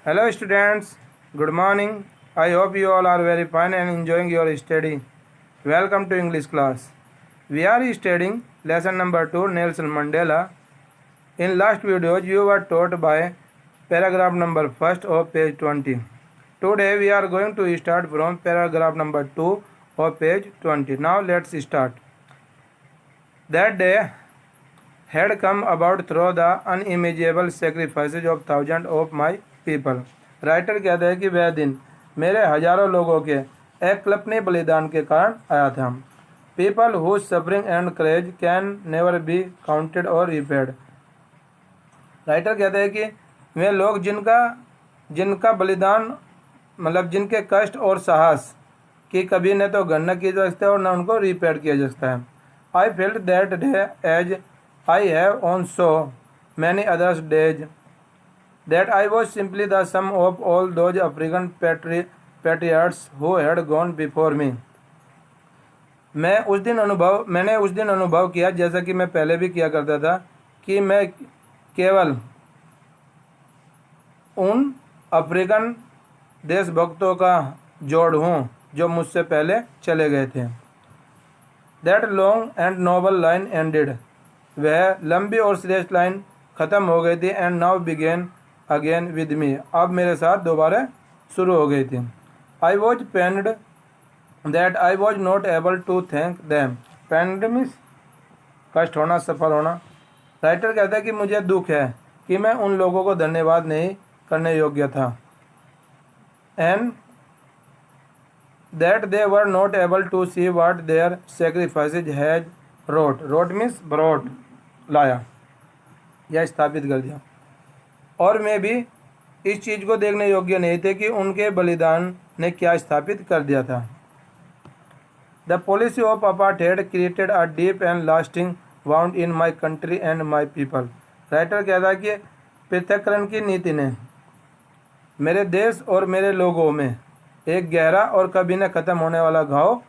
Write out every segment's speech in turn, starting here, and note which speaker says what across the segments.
Speaker 1: Hello students, good morning. I hope you all are very fine and enjoying your study. Welcome to English class. We are studying lesson number 2 Nelson Mandela. In last video you were taught by paragraph number 1 of page 20. Today we are going to start from paragraph number 2 of page 20. Now let's start. That day had come about through the unimaginable sacrifices of thousands of my people. Writer कहते हैं कि वह दिन मेरे हजारों लोगों के अकल्पनीय बलिदान के कारण आया था. People whose suffering and courage can never be counted or repaid. Writer कहते हैं कि वे लोग जिनका बलिदान मतलब जिनके कष्ट और साहस की कभी न तो गणना की जा सकती है और न उनको रिपेड किया जा सकता है. I felt that day as I have on so many other days that I was simply the sum of all those African patriots who had gone before me. मैंने उस दिन अनुभव किया जैसा कि मैं पहले भी किया करता था कि मैं केवल उन अफ्रीकन देशभक्तों का जोड़ हूँ जो मुझसे पहले चले गए थे. That long and noble line ended. वह लंबी और श्रेष्ठ लाइन ख़त्म हो गई थी. And now begin again with me. अब मेरे साथ दोबारा शुरू हो गई थी. I was pained that I was not able to thank them. Pained means कष्ट होना, सफल होना. राइटर कहता है कि मुझे दुख है कि मैं उन लोगों को धन्यवाद नहीं करने योग्य था. And that they were not able to see what their sacrifices has wrought means brought लाया या स्थापित कर दिया. और मैं भी इस चीज़ को देखने योग्य नहीं थे कि उनके बलिदान ने क्या स्थापित कर दिया था. The policy of apartheid created a deep and lasting wound in my country and my people. Writer कहता है कि पृथक्करण की नीति ने मेरे देश और मेरे लोगों में एक गहरा और कभी न ख़त्म होने वाला घाव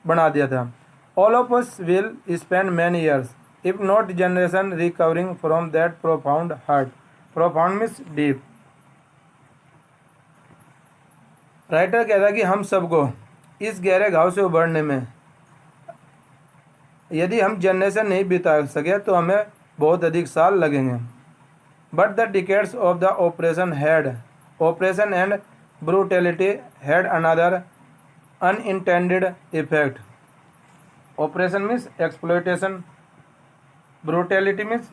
Speaker 1: बना दिया था. All of us will spend many years, if not generation, recovering from that profound hurt. Profound means deep. Writer कहता है कि हम सबको इस गहरे घाव से उभरने में यदि हम जनरेशन नहीं बिता सके तो हमें बहुत अधिक साल लगेंगे. But the decades of the operation and brutality had another unintended effect. Operation means exploitation, brutality means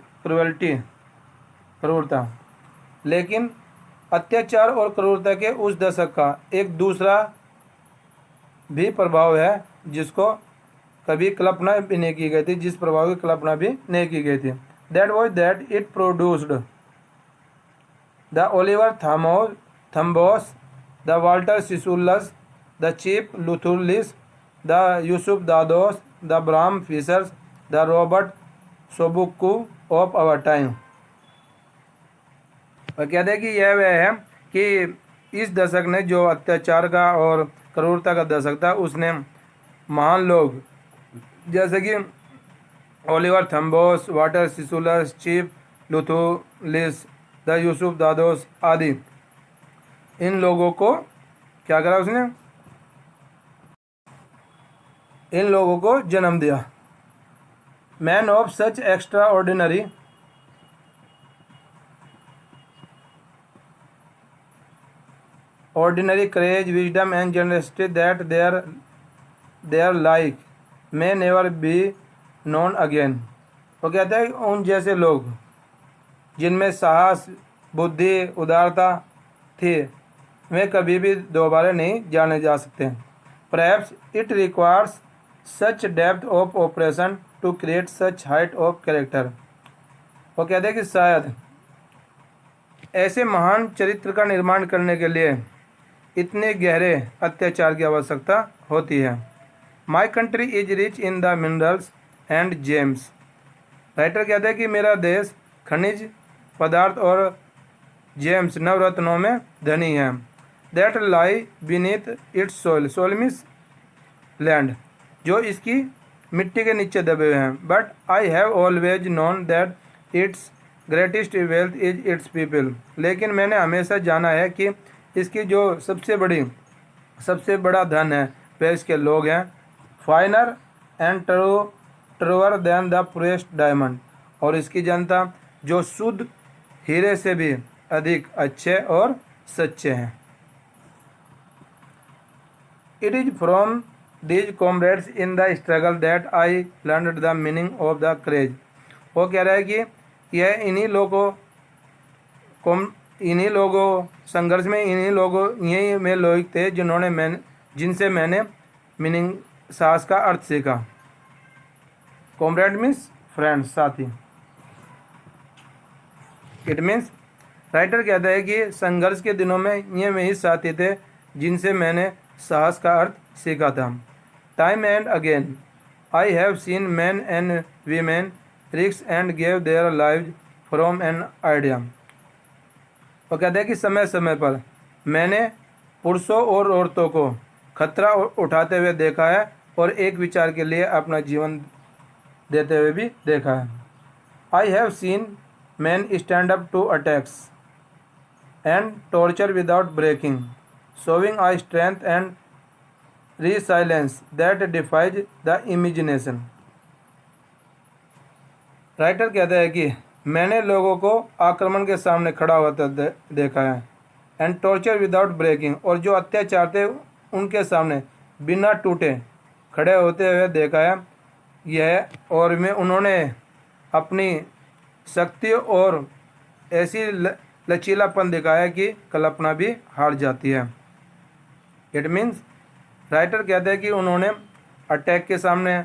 Speaker 1: क्रूरता. लेकिन अत्याचार और क्रूरता के उस दशक का एक दूसरा भी प्रभाव है जिसको कभी कल्पना भी नहीं की गई थी, जिस प्रभाव की कल्पना भी नहीं की गई थी. That was that it produced the Oliver Tambos, the Walter Sisulus, the chief Luthulis, the Yusuf Dadoos, the Bram Fischers, the Robert Sobukwe of our time. और कहते हैं कि यह वह है कि इस दशक ने जो अत्याचार का और क्रूरता का दशक था उसने महान लोग जैसे कि Oliver Tambos, Walter Sisulus, chief Luthulis, the Yusuf Dadoos आदि इन लोगों को क्या करा, उसने इन लोगों को जन्म दिया. Man of such extraordinary courage, wisdom and generosity that their like may never be known again. वो कहते हैं उन जैसे लोग जिनमें साहस, बुद्धि, उदारता थी वे कभी भी दोबारा नहीं जाने जा सकते. Perhaps it requires such depth of operation to create such height of character. वो कहते हैं कि शायद ऐसे महान चरित्र का निर्माण करने के लिए इतने गहरे अत्याचार की आवश्यकता होती है. My country is rich in the minerals and James. Writer कहते हैं कि मेरा देश खनिज पदार्थ और जेम्स नवरत्नों में धनी है. That lie beneath its soil means land, जो इसकी मिट्टी के नीचे दबे हुए हैं. But I have always known that its greatest wealth is its people, लेकिन मैंने हमेशा जाना है कि इसकी जो सबसे बड़ा धन है वह इसके लोग हैं। Finer and truer than the pressed diamond, और इसकी जनता जो शुद्ध हीरे से भी अधिक अच्छे और सच्चे हैं। It is from these comrades in the struggle that I learned the meaning of the courage. वो कह रहा है कि यह इन्हीं लोगों संघर्ष में यही में लोग थे जिनसे मैंने मीनिंग साहस का अर्थ सीखा। कॉमरेड मीन्स फ्रेंड, साथी। इट मीन्स, राइटर कहता है कि संघर्ष के दिनों में ये वही साथी थे जिनसे मैंने साहस का अर्थ सीखा था। Time and again I have seen man and women risk and gave their lives from an idea. वो कहते हैं कि समय समय पर मैंने पुरुषों और औरतों को खतरा उठाते हुए देखा है और एक विचार के लिए अपना जीवन देते हुए भी देखा है। I have seen man stand up to attacks and torture without breaking, showing a strength and resilience that defies the imagination। राइटर कहता है कि मैंने लोगों को आक्रमण के सामने खड़ा होता देखा है, एंड टॉर्चर विदाउट ब्रेकिंग, और जो अत्याचार थे उनके सामने बिना टूटे खड़े होते हुए देखा है। यह और में उन्होंने अपनी शक्ति और ऐसी लचीलापन दिखाया कि कल्पना भी हार जाती है। इट मीन्स, राइटर कहते हैं कि उन्होंने अटैक के सामने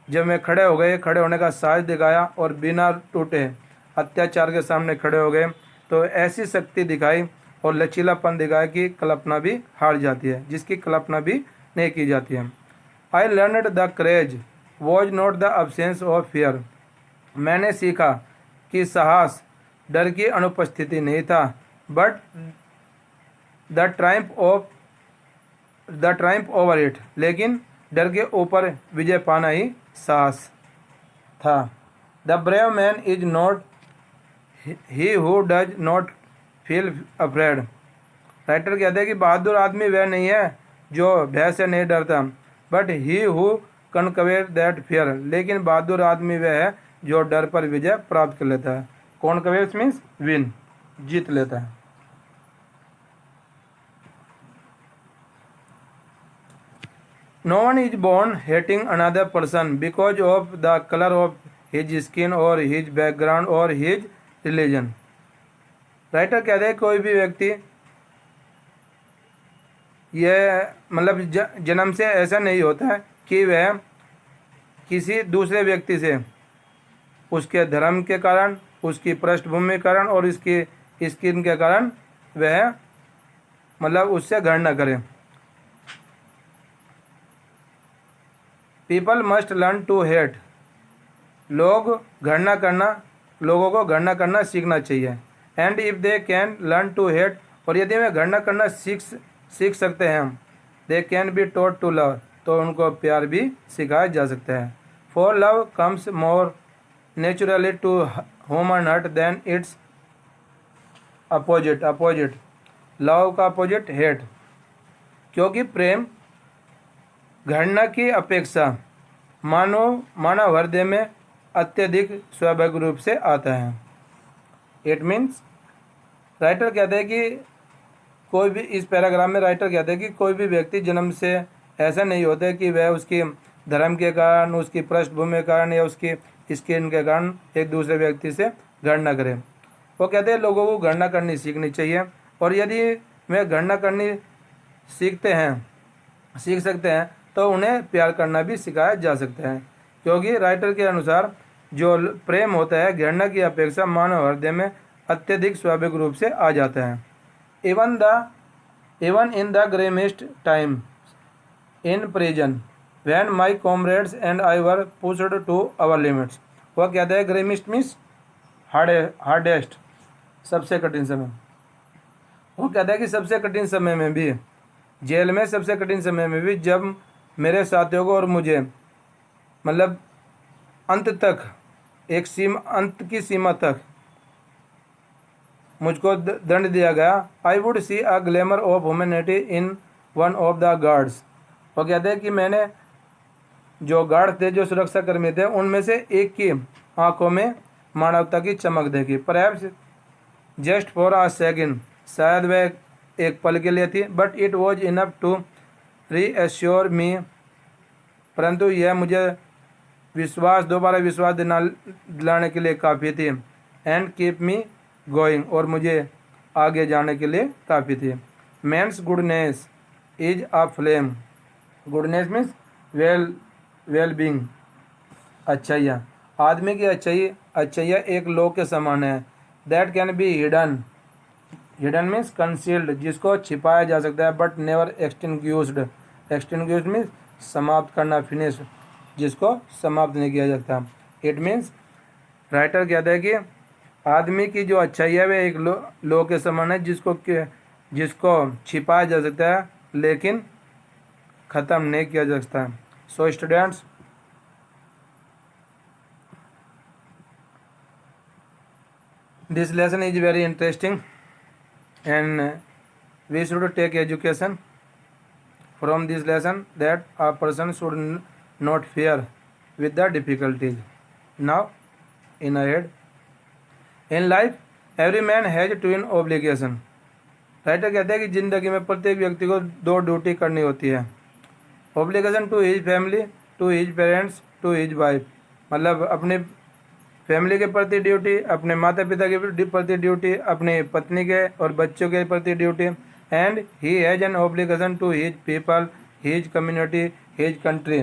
Speaker 1: जब वे खड़े होने का साहस दिखाया और बिना टूटे अत्याचार के सामने खड़े हो गए तो ऐसी शक्ति दिखाई और लचीलापन दिखाया कि कल्पना भी हार जाती है, जिसकी कल्पना भी नहीं की जाती है। I learned the courage was not the absence of fear. मैंने सीखा कि साहस डर की अनुपस्थिति नहीं था, but the Triumph over it, लेकिन डर के ऊपर विजय पाना ही साहस था। The brave man is not he who does not feel afraid. Writer कहते हैं कि बहादुर आदमी वह नहीं है जो भय से नहीं डरता, but he who conquers that fear, लेकिन बहादुर आदमी वह है जो डर पर विजय प्राप्त कर लेता है। कॉन्कवेस मीन्स विन, जीत लेता है। No one is born hating another person because of the color of his skin or his background or his religion। Writer कहते हैं कोई भी व्यक्ति यह मतलब जन्म से ऐसा नहीं होता है कि वह किसी दूसरे व्यक्ति से उसके धर्म के कारण, उसकी पृष्ठभूमि के कारण और इसकी स्किन के कारण वह मतलब उससे घृणा करे। People must learn to hate. लोगों को घृणा करना सीखना चाहिए। And if they can learn to hate, और यदि वे घृणा करना सीख सकते हैं, they can be taught to love, तो उनको प्यार भी सिखाया जा सकता है। For love comes more naturally to human heart than its opposite. Love का अपोजिट हेट, क्योंकि प्रेम घृणा की अपेक्षा मानव हृदय में अत्यधिक स्वाभाविक रूप से आता है। इट मीन्स, राइटर कहते हैं कि कोई भी, इस पैराग्राफ में राइटर कहते हैं कि कोई भी व्यक्ति जन्म से ऐसा नहीं होता कि वह उसकी धर्म के कारण, उसकी पृष्ठभूमि के कारण या उसकी स्किन के कारण एक दूसरे व्यक्ति से घृणा करे। वो कहते हैं लोगों को घृणा करनी सीखनी चाहिए, और यदि वे घृणा करनी सीख सकते हैं तो उन्हें प्यार करना भी सिखाया जा सकता है, क्योंकि राइटर के अनुसार जो प्रेम होता है घृणा की अपेक्षा मानव हृदय में अत्यधिक स्वाभाविक रूप से आ जाता है। Even in the grimmest time in prison when my comrades and I were pushed to our limits. वह कहता है ग्रेमिस्ट मीन्स हार्डेस्ट, सबसे कठिन समय। वो कहता है कि सबसे कठिन समय में भी, जेल में सबसे कठिन समय में भी, जब मेरे साथियों को और मुझे मतलब अंत की सीमा तक मुझको दंड दिया गया। I would see a glamour of humanity in one of the guards. वो कहते हैं कि मैंने जो गार्ड थे, जो सुरक्षा कर्मी थे, उनमें से एक की आंखों में मानवता की चमक देखी। Perhaps just for a second, शायद वह एक पल के लिए थी। But it was enough to reassure me, परंतु यह मुझे दोबारा विश्वास दिलाने के लिए काफ़ी थी। एंड कीप मी गोइंग, और मुझे आगे जाने के लिए काफ़ी थी। Man's goodness is a flame. Goodness means well being, अच्छाइयाँ। आदमी की अच्छाइयाँ एक लोक के समान है। That can be hidden, hidden means concealed, जिसको छिपाया जा सकता है, but never extinguished. Extinguished means समाप्त करना, फिनिश, जिसको समाप्त नहीं किया जाता। इट मीन्स, राइटर कहता है कि आदमी की जो अच्छाई है वह एक लो के समान है, जिसको छिपाया जा सकता है लेकिन ख़त्म नहीं किया जा सकता। So students, this lesson is very interesting and we should take education from this lesson, that a person should not fear with the difficulties. Now in ahead, in life every man has twin obligation. Writer कहते हैं कि जिंदगी में प्रत्येक व्यक्ति को दो duty करनी होती है। Obligation to his family, to his parents, to his wife. मतलब अपने फैमिली के प्रति ड्यूटी, अपने माता पिता के प्रति ड्यूटी, अपनी पत्नी के और बच्चों के प्रति duty. And he has an obligation to his people, his community, his country.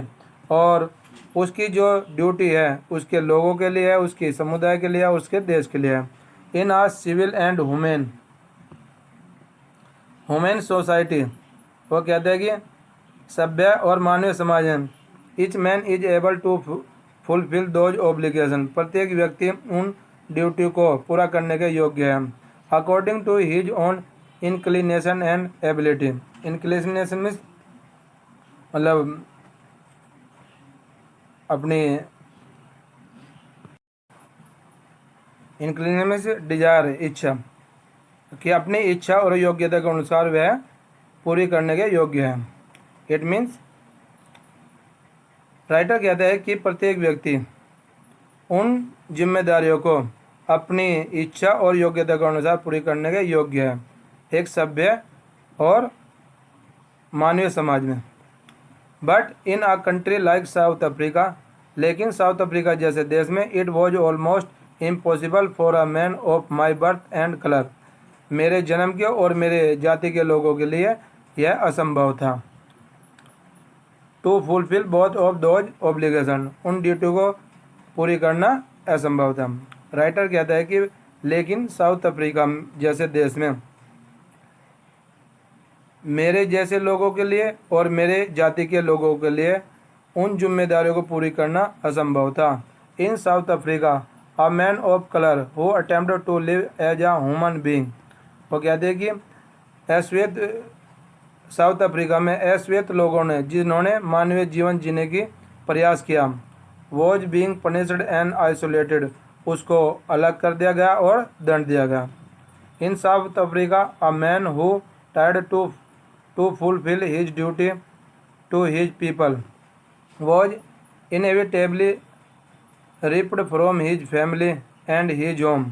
Speaker 1: और उसकी जो ड्यूटी है उसके लोगों के लिए है, उसके समुदाय के लिए है, उसके देश के लिए है। In a civil and human society, वो कहते हैं कि सभ्य और मानवीय समाज है। Each man is able to fulfil those obligation. प्रत्येक व्यक्ति उन ड्यूटी को पूरा करने के योग्य है, according to his own inclination and ability. Inclination means मतलब अपनी, इंक्लिनेशन मीन्स डिजायर, इच्छा, कि अपनी इच्छा और योग्यता के अनुसार वह पूरी करने के योग्य है। इट मीन्स, राइटर कहता है कि प्रत्येक व्यक्ति उन जिम्मेदारियों को अपनी इच्छा और योग्यता के अनुसार पूरी करने के योग्य है, एक सभ्य और मानवीय समाज में। But in a country like south Africa, लेकिन साउथ अफ्रीका जैसे देश में, it was almost impossible for a man of my birth and colour. मेरे जन्म के और मेरे जाति के लोगों के लिए यह असंभव था। To fulfil both of those obligation, उन ड्यूटी को पूरी करना असंभव था। राइटर कहता है कि लेकिन साउथ अफ्रीका जैसे देश में मेरे जैसे लोगों के लिए और मेरे जाति के लोगों के लिए उन जिम्मेदारियों को पूरी करना असंभव था। In South Africa a man of colour who attempted to live as a human being, वो कहते हैं कि अश्वेत साउथ अफ्रीका में अश्वेत लोगों ने जिन्होंने मानवीय जीवन जीने की प्रयास किया, was being punished and isolated, उसको अलग कर दिया गया और दंड दिया गया। In South Africa a man who tried to fulfil his duty to his people was inevitably ripped from his family and his home.